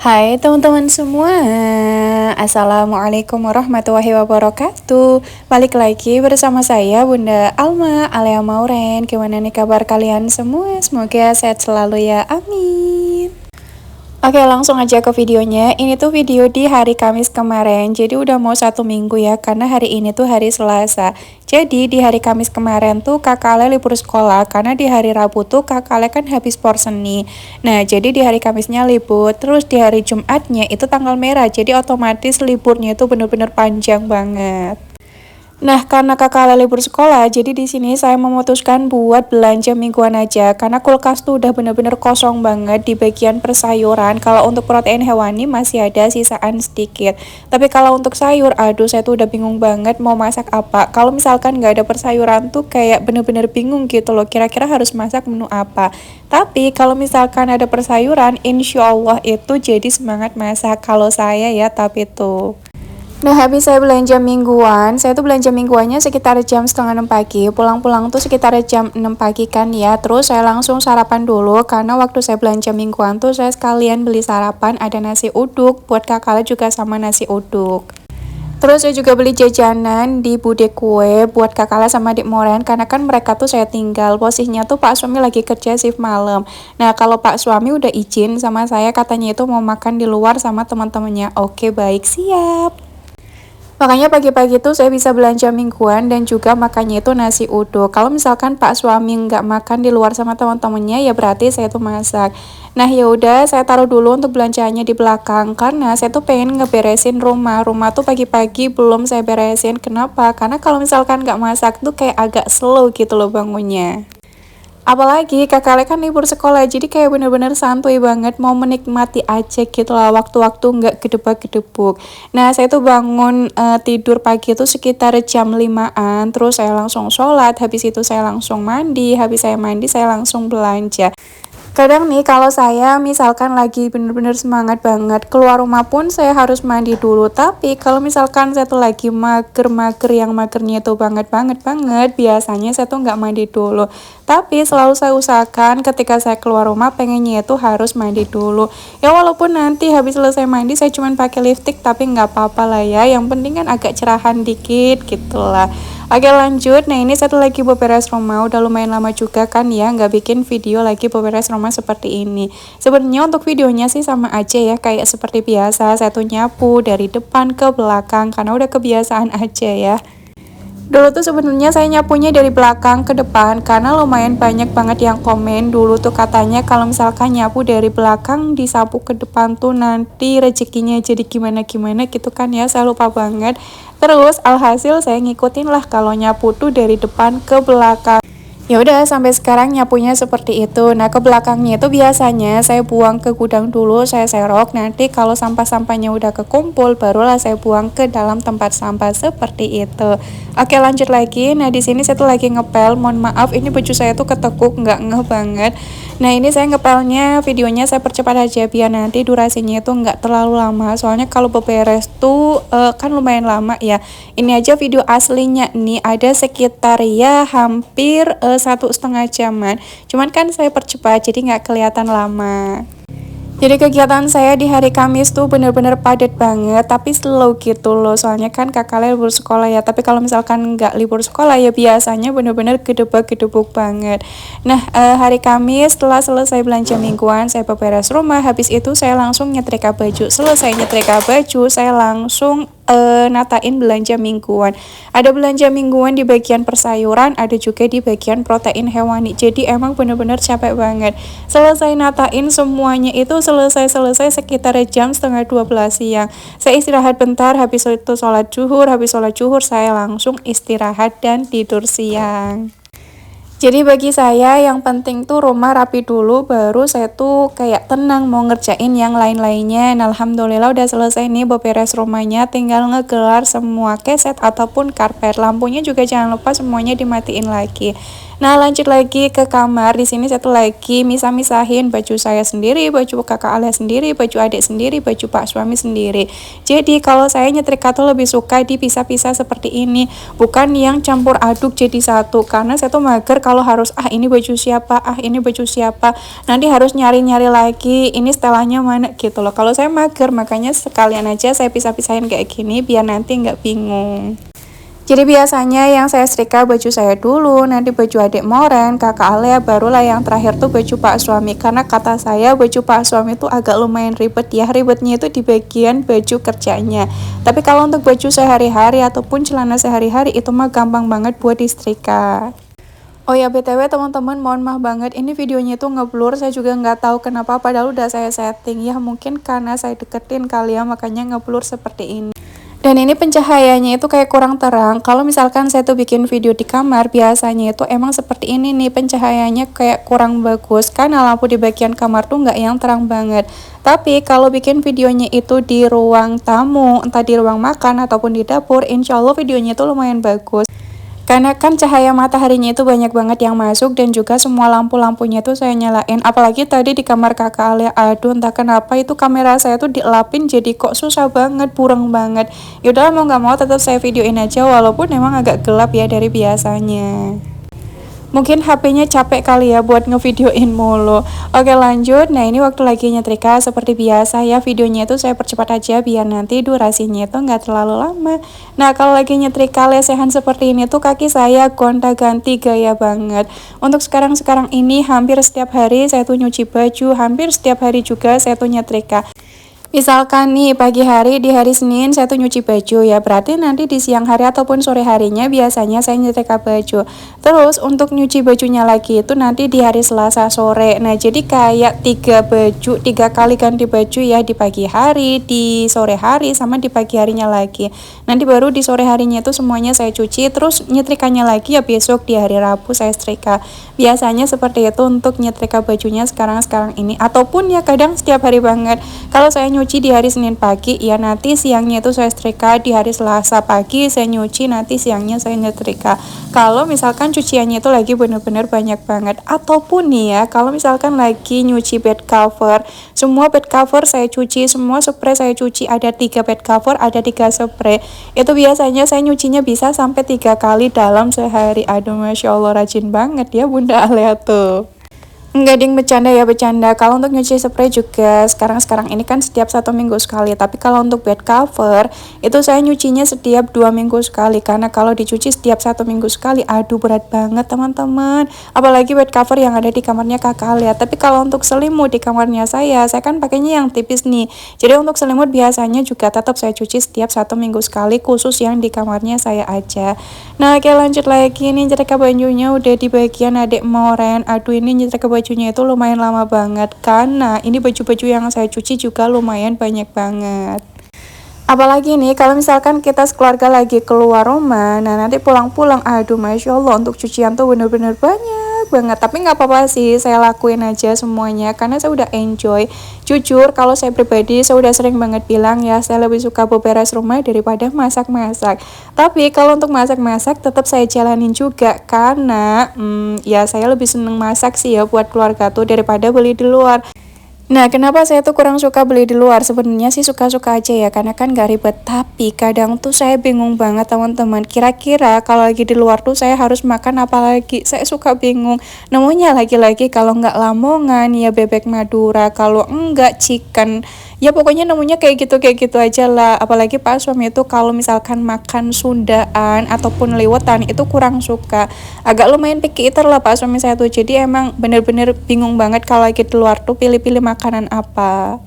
Hai teman-teman semua, Assalamualaikum warahmatullahi wabarakatuh. Balik lagi bersama saya Bunda Alma Alia Mauren. Gimana nih kabar kalian semua? Semoga sehat selalu ya, amin. Oke, langsung aja ke videonya. Ini tuh video di hari Kamis kemarin. Jadi udah mau 1 minggu ya, karena hari ini tuh hari Selasa. Jadi di hari Kamis kemarin tuh kakak Ale libur sekolah, karena di hari Rabu tuh kakak Ale kan habis porseni. Nah, jadi di hari Kamisnya libur, terus di hari Jumatnya itu tanggal merah. Jadi otomatis liburnya itu bener-bener panjang banget. Nah, karena kakak Ale libur sekolah, jadi di sini saya memutuskan buat belanja mingguan aja. Karena kulkas tuh udah bener-bener kosong banget di bagian persayuran. Kalau untuk protein hewani masih ada sisaan sedikit. Tapi kalau untuk sayur, aduh saya tuh udah bingung banget mau masak apa. Kalau misalkan nggak ada persayuran tuh kayak bener-bener bingung gitu loh. Kira-kira harus masak menu apa. Tapi kalau misalkan ada persayuran, insya Allah itu jadi semangat masak. Kalau saya ya, tapi tuh. Nah, habis saya belanja mingguan, saya tuh belanja mingguannya sekitar jam setengah 6 pagi. Pulang-pulang tuh sekitar jam 6 pagi kan ya. Terus saya langsung sarapan dulu, karena waktu saya belanja mingguan tuh saya sekalian beli sarapan, ada nasi uduk, buat kakak juga sama nasi uduk. Terus saya juga beli jajanan di Bude Kue buat kakak sama adik Moren, karena kan mereka tuh saya tinggal. Posisinya tuh Pak suami lagi kerja shift malam. Nah, kalau Pak suami udah izin sama saya, katanya itu mau makan di luar sama teman-temannya. Oke, baik, siap. Makanya pagi-pagi tuh saya bisa belanja mingguan dan juga makannya itu nasi uduk. Kalau misalkan Pak suami nggak makan di luar sama teman-temannya, ya berarti saya tuh masak. Nah, ya udah saya taruh dulu untuk belanjaannya di belakang, karena saya tuh pengen ngeberesin rumah. Rumah tuh pagi-pagi belum saya beresin. Kenapa? Karena kalau misalkan nggak masak tuh kayak agak slow gitu loh bangunnya. Apalagi kakak Ale kan libur sekolah, jadi kayak bener-bener santuy banget, mau menikmati aja gitu lah waktu-waktu nggak gedebak-gedebuk. Nah, saya tuh bangun tidur pagi itu sekitar jam 5-an, terus saya langsung sholat, habis itu saya langsung mandi, habis saya mandi saya langsung belanja. Kadang nih kalau saya misalkan lagi bener-bener semangat banget keluar rumah pun saya harus mandi dulu. Tapi kalau misalkan saya tuh lagi mager-mager yang magernya itu banget biasanya saya tuh nggak mandi dulu. Tapi selalu saya usahakan ketika saya keluar rumah pengennya itu harus mandi dulu. Ya walaupun nanti habis selesai mandi saya cuma pakai lipstick, tapi nggak apa-apa lah ya. Yang penting kan agak cerahan dikit gitu lah. Oke, lanjut. Nah, ini satu lagi beberes rumah. Udah lumayan lama juga kan ya nggak bikin video lagi beberes rumah seperti ini. Sebenarnya untuk videonya sih sama aja ya, kayak seperti biasa. Saya tuh nyapu dari depan ke belakang karena udah kebiasaan aja ya. Dulu tuh sebenarnya saya nyapunya dari belakang ke depan, karena lumayan banyak banget yang komen dulu tuh katanya kalau misalkan nyapu dari belakang disapu ke depan tuh nanti rezekinya jadi gimana-gimana gitu kan ya. Saya lupa banget. Terus alhasil saya ngikutin lah kalau nyapu tuh dari depan ke belakang. Ya udah sampai sekarang nyapunya seperti itu. Nah, ke belakangnya itu biasanya saya buang ke gudang dulu, saya serok. Nanti kalau sampah-sampahnya udah kekumpul, barulah saya buang ke dalam tempat sampah seperti itu. Oke, lanjut lagi. Nah, di sini saya tuh lagi ngepel. Mohon maaf, ini baju saya tuh ketekuk, nggak ngeh banget. Nah, ini saya ngepelnya, videonya saya percepat aja biar nanti durasinya itu nggak terlalu lama. Soalnya kalau beberes tuh kan lumayan lama ya. Ini aja video aslinya nih ada sekitar ya hampir 1,5 jaman. Cuman kan saya percepat jadi nggak kelihatan lama. Jadi kegiatan saya di hari Kamis tuh bener-bener padat banget, tapi slow gitu loh. Soalnya kan kakak libur sekolah ya. Tapi kalau misalkan nggak libur sekolah ya biasanya bener-bener gedebak-gedebuk banget. Nah, hari Kamis setelah selesai belanja mingguan, saya beberes rumah. Habis itu saya langsung nyetrika baju. Selesai nyetrika baju, saya langsung natain belanja mingguan. Ada belanja mingguan di bagian persayuran, ada juga di bagian protein hewani. Jadi emang bener-bener capek banget. Selesai natain semuanya itu selesai sekitar jam setengah 12 siang. Saya istirahat bentar, habis itu sholat zuhur. Habis sholat zuhur saya langsung istirahat dan tidur siang. Jadi bagi saya yang penting tuh rumah rapi dulu, baru saya tuh kayak tenang mau ngerjain yang lain-lainnya. Nah, alhamdulillah udah selesai nih beberes rumahnya, tinggal ngegelar semua keset ataupun karpet. Lampunya juga jangan lupa semuanya dimatiin lagi. Nah, lanjut lagi ke kamar. Di sini saya tuh lagi misah-misahin baju saya sendiri, baju kakak Alia sendiri, baju adik sendiri, baju pak suami sendiri. Jadi kalau saya nyetrika tuh lebih suka dipisah-pisah seperti ini, bukan yang campur aduk jadi satu. Karena saya tuh mager kalau harus ini baju siapa, ini baju siapa. Nanti harus nyari-nyari lagi ini setelannya mana gitu loh. Kalau saya mager, makanya sekalian aja saya pisah-pisahin kayak gini biar nanti nggak bingung. Jadi biasanya yang saya setrika baju saya dulu, nanti baju adik Moren, kakak Alia, barulah yang terakhir tuh baju pak suami. Karena kata saya baju pak suami tuh agak lumayan ribet ya, ribetnya itu di bagian baju kerjanya. Tapi kalau untuk baju sehari-hari ataupun celana sehari-hari itu mah gampang banget buat disetrika. Oh ya BTW teman-teman, mohon maaf banget ini videonya itu ngeblur, saya juga nggak tahu kenapa padahal udah saya setting ya, mungkin karena saya deketin kali ya makanya ngeblur seperti ini. Dan ini pencahayaannya itu kayak kurang terang. Kalau misalkan saya tuh bikin video di kamar, biasanya itu emang seperti ini nih, pencahayaannya kayak kurang bagus karena lampu di bagian kamar tuh nggak yang terang banget. Tapi kalau bikin videonya itu di ruang tamu, entah di ruang makan ataupun di dapur, insya Allah videonya itu lumayan bagus. Karena kan cahaya mataharinya itu banyak banget yang masuk dan juga semua lampu-lampunya tuh saya nyalain. Apalagi tadi di kamar kakak Alia, aduh entah kenapa itu kamera saya tuh dielapin jadi kok susah banget, burung banget. Yaudah mau nggak mau tetap saya videoin aja walaupun emang agak gelap ya dari biasanya. Mungkin HP-nya capek kali ya buat ngevideoin mulu. Oke lanjut, nah ini waktu lagi nyetrika seperti biasa ya, videonya itu saya percepat aja biar nanti durasinya itu nggak terlalu lama. Nah kalau lagi nyetrika lesehan seperti ini tuh kaki saya gonta-ganti gaya banget. Untuk sekarang ini hampir setiap hari saya tuh nyuci baju, hampir setiap hari juga saya tuh nyetrika. Misalkan nih pagi hari di hari Senin saya tuh nyuci baju ya, berarti nanti di siang hari ataupun sore harinya biasanya saya nyetrika baju. Terus untuk nyuci bajunya lagi itu nanti di hari Selasa sore. Nah jadi kayak 3 kali ganti baju ya, di pagi hari, di sore hari, sama di pagi harinya lagi. Nanti baru di sore harinya itu semuanya saya cuci, terus nyetrikanya lagi ya besok di hari Rabu saya setrika. Biasanya seperti itu untuk nyetrika bajunya sekarang ini, ataupun ya kadang setiap hari banget. Kalau saya nyuci di hari Senin pagi ya nanti siangnya itu saya setrika, di hari Selasa pagi saya nyuci, nanti siangnya saya nyetrika. Kalau misalkan cuciannya itu lagi bener-bener banyak banget, ataupun nih ya kalau misalkan lagi nyuci bed cover, semua bed cover saya cuci, semua spray saya cuci, ada 3 bed cover, ada 3 spray, itu biasanya saya nyucinya bisa sampai 3 kali dalam sehari. Aduh Masya Allah rajin banget ya Bunda Alia tuh. Enggak ding, bercanda ya bercanda. Kalau untuk nyuci spray juga sekarang ini kan setiap 1 minggu sekali. Tapi kalau untuk bed cover itu saya nyucinya setiap 2 minggu sekali. Karena kalau dicuci setiap 1 minggu sekali, aduh berat banget teman-teman. Apalagi bed cover yang ada di kamarnya kakak Alia. Tapi kalau untuk selimut di kamarnya saya kan pakainya yang tipis nih. Jadi untuk selimut biasanya juga tetap saya cuci setiap 1 minggu sekali, khusus yang di kamarnya saya aja. Nah oke lanjut lagi nih, nyetrika bajunya udah di bagian adik Moren. Aduh ini nyetrika bajunya itu lumayan lama banget karena ini baju-baju yang saya cuci juga lumayan banyak banget. Apalagi nih kalau misalkan kita sekeluarga lagi keluar rumah, nah nanti pulang-pulang, aduh Masya Allah untuk cucian tuh bener-bener banyak banget. Tapi nggak apa-apa sih, saya lakuin aja semuanya karena saya udah enjoy. Jujur kalau saya pribadi, saya udah sering banget bilang ya, saya lebih suka beberes rumah daripada masak-masak. Tapi kalau untuk masak-masak tetap saya jalanin juga karena ya saya lebih seneng masak sih ya buat keluarga tuh daripada beli di luar. Nah, kenapa saya tuh kurang suka beli di luar? Sebenarnya sih suka-suka aja ya, karena kan gak ribet. Tapi kadang tuh saya bingung banget teman-teman. Kira-kira kalau lagi di luar tuh saya harus makan apa lagi? Saya suka bingung. Namanya lagi-lagi kalau nggak Lamongan ya bebek Madura, kalau enggak chicken. Ya pokoknya namanya kayak gitu aja lah. Apalagi Pak suami itu kalau misalkan makan Sundaan ataupun liwetan itu kurang suka. Agak lumayan picky eater lah Pak suami saya tuh. Jadi emang bener-bener bingung banget kalau lagi di luar tuh pilih-pilih makanan apa.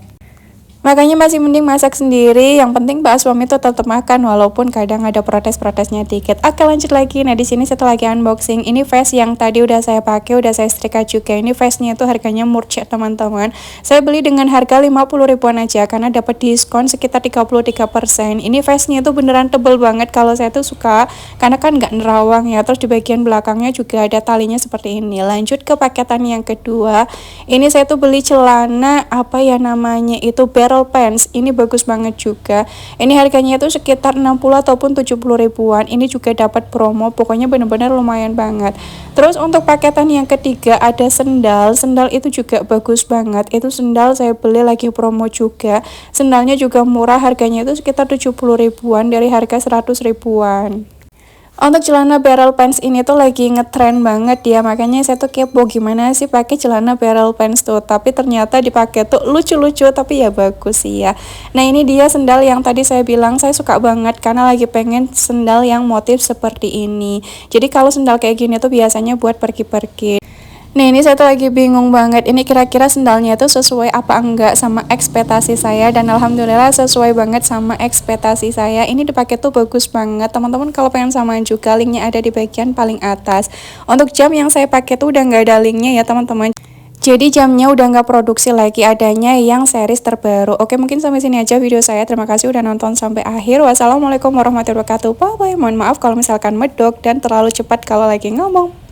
Makanya masih mending masak sendiri, yang penting Pak suami tuh tetap makan walaupun kadang ada protes-protesnya dikit. Oke lanjut lagi. Nah di sini setelah lagi unboxing, ini vest yang tadi udah saya pakai, udah saya setrika juga. Ini vestnya itu harganya murah teman-teman. Saya beli dengan harga 50 ribuan aja karena dapat diskon sekitar 33%. Ini vestnya itu beneran tebel banget, kalau saya tuh suka karena kan nggak nerawang ya. Terus di bagian belakangnya juga ada talinya seperti ini. Lanjut ke paketan yang kedua. Ini saya tuh beli celana apa ya namanya itu, barrel barrel pants. Ini bagus banget juga. Ini harganya itu sekitar 60 ataupun 70 ribuan. Ini juga dapat promo, pokoknya bener-bener lumayan banget. Terus untuk paketan yang ketiga ada sendal. Sendal itu juga bagus banget. Itu sendal saya beli lagi promo juga. Sendalnya juga murah, harganya itu sekitar 70 ribuan dari harga 100 ribuan. Untuk celana barrel pants ini tuh lagi ngetren banget ya, makanya saya tuh kepo gimana sih pakai celana barrel pants tuh. Tapi ternyata dipakai tuh lucu-lucu, tapi ya bagus sih ya. Nah ini dia sendal yang tadi saya bilang saya suka banget karena lagi pengen sendal yang motif seperti ini. Jadi kalau sendal kayak gini tuh biasanya buat pergi-pergi. Nih ini saya tuh lagi bingung banget, ini kira-kira sendalnya tuh sesuai apa enggak sama ekspektasi saya, dan alhamdulillah sesuai banget sama ekspektasi saya. Ini dipakai tuh bagus banget, teman-teman kalau pengen samain juga linknya ada di bagian paling atas. Untuk jam yang saya pakai tuh udah nggak ada linknya ya teman-teman. Jadi jamnya udah nggak produksi lagi, adanya yang series terbaru. Oke, mungkin sampai sini aja video saya. Terima kasih udah nonton sampai akhir. Wassalamualaikum warahmatullahi wabarakatuh. Bye bye. Mohon maaf kalau misalkan medok dan terlalu cepat kalau lagi ngomong.